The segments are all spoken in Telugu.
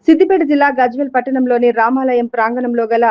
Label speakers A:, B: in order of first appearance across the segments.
A: సిద్దిపేట జిల్లా గజ్వేల్ పట్టణంలోని రామాలయం ప్రాంగణంలో గల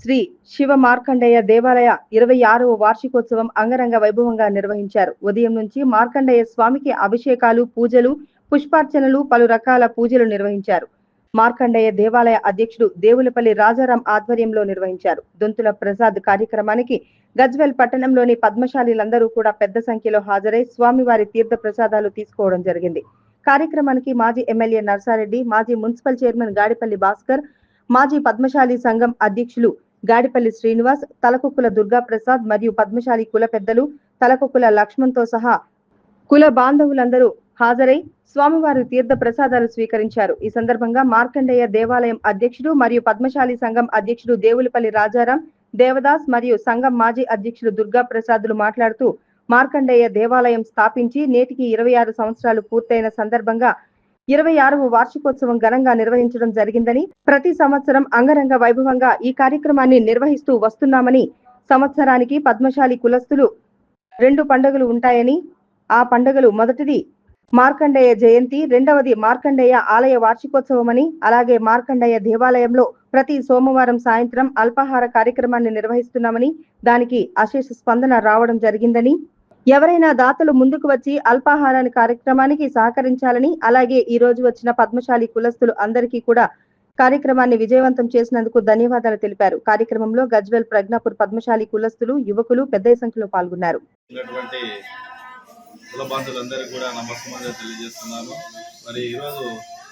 A: శ్రీ శివ మార్కండేయ దేవాలయ 26వ వార్షికోత్సవం అంగరంగ వైభవంగా నిర్వహించారు. ఉదయం నుంచి మార్కండేయ స్వామికి అభిషేకాలు, పూజలు, పుష్పార్చనలు, పలు రకాల పూజలు నిర్వహించారు. మార్కండేయ దేవాలయ అధ్యక్షుడు దేవులపల్లి రాజారాం ఆధ్వర్యంలో నిర్వహించారు. దొంతుల ప్రసాద్ కార్యక్రమానికి గజ్వేల్ పట్టణంలోని పద్మశాలీలందరూ కూడా పెద్ద సంఖ్యలో హాజరై స్వామివారి తీర్థ ప్రసాదాలు తీసుకోవడం జరిగింది. కార్యక్రమానికి మాజీ ఎమ్మెల్యే నర్సారెడ్డి, మాజీ మున్సిపల్ చైర్మన్ గాడిపల్లి భాస్కర్, మాజీ పద్మశాలి సంఘం అధ్యక్షులు గాడిపల్లి శ్రీనివాస్, తలకొక్కుల దుర్గా ప్రసాద్ మరియు పద్మశాలి కుల పెద్దలు తలకొక్కుల లక్ష్మణ్తో సహా కుల బాంధవులందరూ హాజరై స్వామివారి తీర్థ ప్రసాదాలు స్వీకరించారు. ఈ సందర్భంగా మార్కండేయ దేవాలయం అధ్యక్షుడు మరియు పద్మశాలి సంఘం అధ్యక్షుడు దేవులపల్లి రాజారాం, దేవదాస్ మరియు సంఘం మాజీ అధ్యక్షుడు దుర్గా ప్రసాద్లు మాట్లాడుతూ మార్కండేయ దేవాలయం స్థాపించి నేటికి 26 సంవత్సరాలు పూర్తయిన సందర్భంగా 26వ వార్షికోత్సవం ఘనంగా నిర్వహించడం జరిగిందని, ప్రతి సంవత్సరం అంగరంగ వైభవంగా ఈ కార్యక్రమాన్ని నిర్వహిస్తూ వస్తున్నామని, సంవత్సరానికి పద్మశాలి కులస్తులు 2 పండుగలు ఉంటాయని, ఆ పండుగలు మొదటిది మార్కండేయ జయంతి, రెండవది మార్కండేయ ఆలయ వార్షికోత్సవమని, అలాగే మార్కండేయ దేవాలయంలో ప్రతి సోమవారం సాయంత్రం అల్పాహార కార్యక్రమాన్ని నిర్వహిస్తున్నామని, దానికి అశేష స్పందన రావడం జరిగిందని, ఎవరైనా దాతలు ముందుకు వచ్చి అల్పాహారాన్ని కార్యక్రమానికి సహకరించాలని, అలాగే ఈ రోజు వచ్చిన పద్మశాలి కులస్తులు అందరికీ కూడా కార్యక్రమాన్ని విజయవంతం చేసినందుకు ధన్యవాదాలు తెలిపారు. కార్యక్రమంలో గజ్వేల్ ప్రజ్ఞాపూర్ పద్మశాలి కులస్తులు, యువకులు పెద్ద సంఖ్యలో పాల్గొన్నారు.
B: కుల బాంధవులందరికీ కూడా నమస్కారం తెలియజేస్తున్నాను. మరి ఈరోజు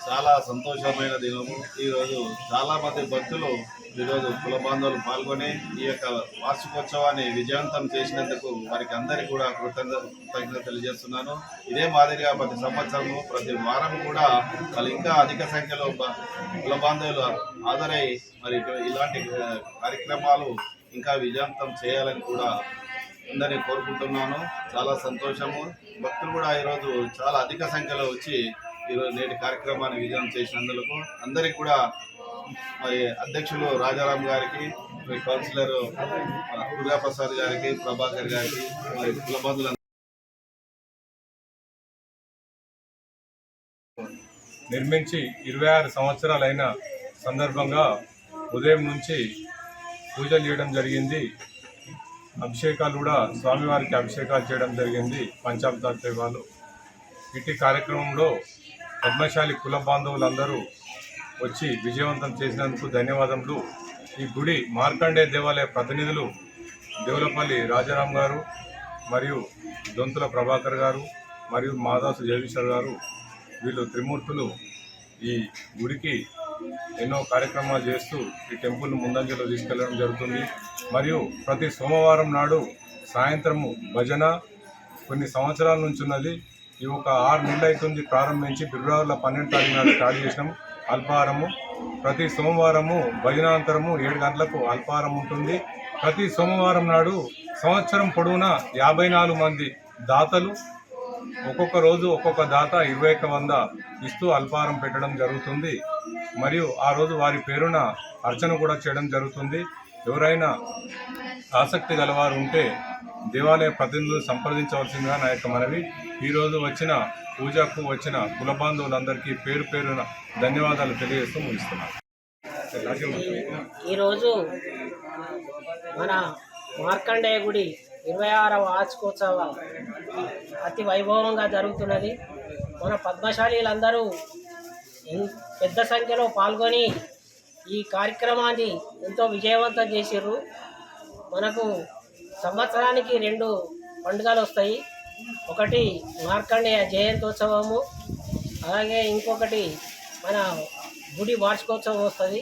B: చాలా సంతోషమైన దినము. ఈరోజు చాలా మంది భక్తులు ఈరోజు కుల బాంధవులు పాల్గొని ఈ యొక్క వార్షికోత్సవాన్ని విజయవంతం చేసినందుకు వారికి అందరికీ కూడా కృతజ్ఞత తెలియజేస్తున్నాను. ఇదే మాదిరిగా ప్రతి సంవత్సరము ప్రతి వారం కూడా వాళ్ళు ఇంకా అధిక సంఖ్యలో కుల బాంధవులు హాజరై మరి ఇలాంటి కార్యక్రమాలు ఇంకా విజయవంతం చేయాలని కూడా అందరినీ కోరుకుంటున్నాను. చాలా సంతోషము. భక్తులు కూడా ఈరోజు చాలా అధిక సంఖ్యలో వచ్చి ఈరోజు నేటి కార్యక్రమాన్ని విజయం చేసినందుకు అందరికీ కూడా మరి అధ్యక్షులు రాజారాం గారికి, మరి కౌన్సిలర్ దుర్గా ప్రసాద్ గారికి, ప్రభాకర్ గారికి, మరి కుల బంధువులు
C: నిర్మించి 26 సంవత్సరాలైన సందర్భంగా ఉదయం నుంచి పూజలు చేయడం జరిగింది. అభిషేకాలు కూడా స్వామివారికి అభిషేకాలు చేయడం జరిగింది, పంచామృతాభిషేకాలు. ఇట్టి కార్యక్రమంలో పద్మశాలి కుల బాంధవులందరూ వచ్చి విజయవంతం చేసినందుకు ధన్యవాదములు. ఈ గుడి మార్కండేయ దేవాలయ ప్రతినిధులు దేవులపల్లి రాజారాం గారు మరియు దొంతుల ప్రభాకర్ గారు మరియు మాదాసు జగదీశ్వర్ గారు, వీళ్ళు త్రిమూర్తులు ఈ గుడికి ఎన్నో కార్యక్రమాలు చేస్తూ ఈ టెంపుల్ను ముందంజలో తీసుకెళ్లడం జరుగుతుంది. మరియు ప్రతి సోమవారం నాడు సాయంత్రము భజన కొన్ని సంవత్సరాల నుంచి ఉన్నది. ఈ ఒక 6 నెలలు అవుతుంది ప్రారంభించి. ఫిబ్రవరిలో 12వ తారీఖు నాడు స్టార్ట్ చేసినాము అల్పాహారము. ప్రతి సోమవారము భజనాంతరము 7 గంటలకు అల్పాహారం ఉంటుంది. ప్రతి సోమవారం నాడు సంవత్సరం పొడవునా 54 మంది దాతలు ఒక్కొక్క రోజు ఒక్కొక్క దాత 2100 ఇస్తూ అల్పాహారం పెట్టడం జరుగుతుంది. మరియు ఆ రోజు వారి పేరున అర్చన కూడా చేయడం జరుగుతుంది. ఎవరైనా ఆసక్తి గలవారు ఉంటే దేవాలయ ప్రతినిధులు సంప్రదించవలసిందిగా నా యొక్క మనవి. ఈరోజు వచ్చిన పూజకు వచ్చిన కుల బాంధవులందరికీ పేరు పేరున ధన్యవాదాలు తెలియజేస్తూ ముగిస్తున్నాను.
D: ఈరోజు మన మార్కండేయ గుడి 26వ వార్షికోత్సవం అతి వైభవంగా జరుగుతున్నది. మన పద్మశాలీలందరూ పెద్ద సంఖ్యలో పాల్గొని ఈ కార్యక్రమాన్ని ఎంతో విజయవంతం చేసిర్రు. మనకు సంవత్సరానికి 2 పండుగలు వస్తాయి. ఒకటి మార్కండేయ జయంతోత్సవము, అలాగే ఇంకొకటి మన గుడి వార్షికోత్సవం వస్తుంది.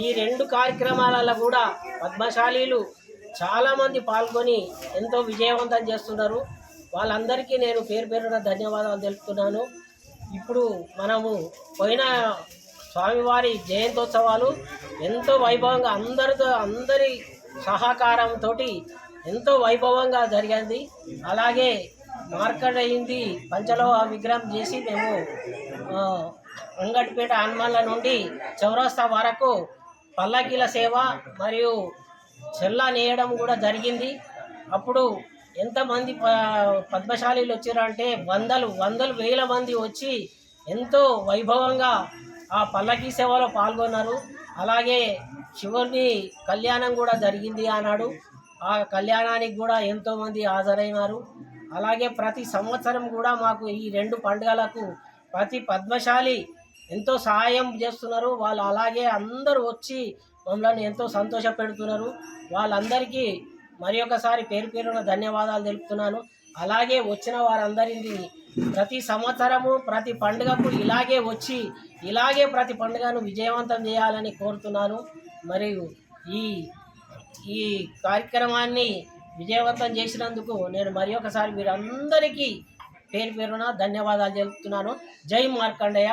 D: ఈ 2 కార్యక్రమాలలో కూడా పద్మశాలీలు చాలామంది పాల్గొని ఎంతో విజయవంతం చేస్తున్నారు. వాళ్ళందరికీ నేను పేరు పేరున ధన్యవాదాలు తెలుపుతున్నాను. ఇప్పుడు మనము పోయిన స్వామివారి జయంతోత్సవాలు ఎంతో వైభవంగా అందరి సహకారంతో ఎంతో వైభవంగా జరిగింది. అలాగే మార్కండేయుని పంచలోహ విగ్రహం చేసి మేము అంగటిపేట హనుమాన్ల నుండి చౌరస్తా వరకు పల్లకీల సేవ మరియు చెల్లా నేయడం కూడా జరిగింది. అప్పుడు ఎంతమంది పద్మశాలీలు వచ్చారంటే వందలు వేల మంది వచ్చి ఎంతో వైభవంగా ఆ పల్లకీ సేవలో పాల్గొన్నారు. అలాగే శివుని కళ్యాణం కూడా జరిగింది ఆనాడు. ఆ కళ్యాణానికి కూడా ఎంతోమంది హాజరైనారు. అలాగే ప్రతి సంవత్సరం కూడా మాకు ఈ 2 పండుగలకు ప్రతి పద్మశాలి ఎంతో సహాయం చేస్తున్నారు. వాళ్ళు అలాగే అందరూ వచ్చి మమ్మల్ని ఎంతో సంతోష పెడుతున్నారు. వాళ్ళందరికీ మరి ఒకసారి పేరు పేరున ధన్యవాదాలు తెలుపుతున్నాను. అలాగే వచ్చిన వారందరినీ ప్రతి సంవత్సరము ప్రతి పండుగకు ఇలాగే వచ్చి ఇలాగే ప్రతి పండుగను విజయవంతం చేయాలని కోరుతున్నాను. మరియు ఈ కార్యక్రమాన్ని విజయవంతం చేసినందుకు నేను మరి ఒకసారి మీరందరికీ పేరు పేరున ధన్యవాదాలు తెలుపుతున్నాను. జై మార్కండేయ.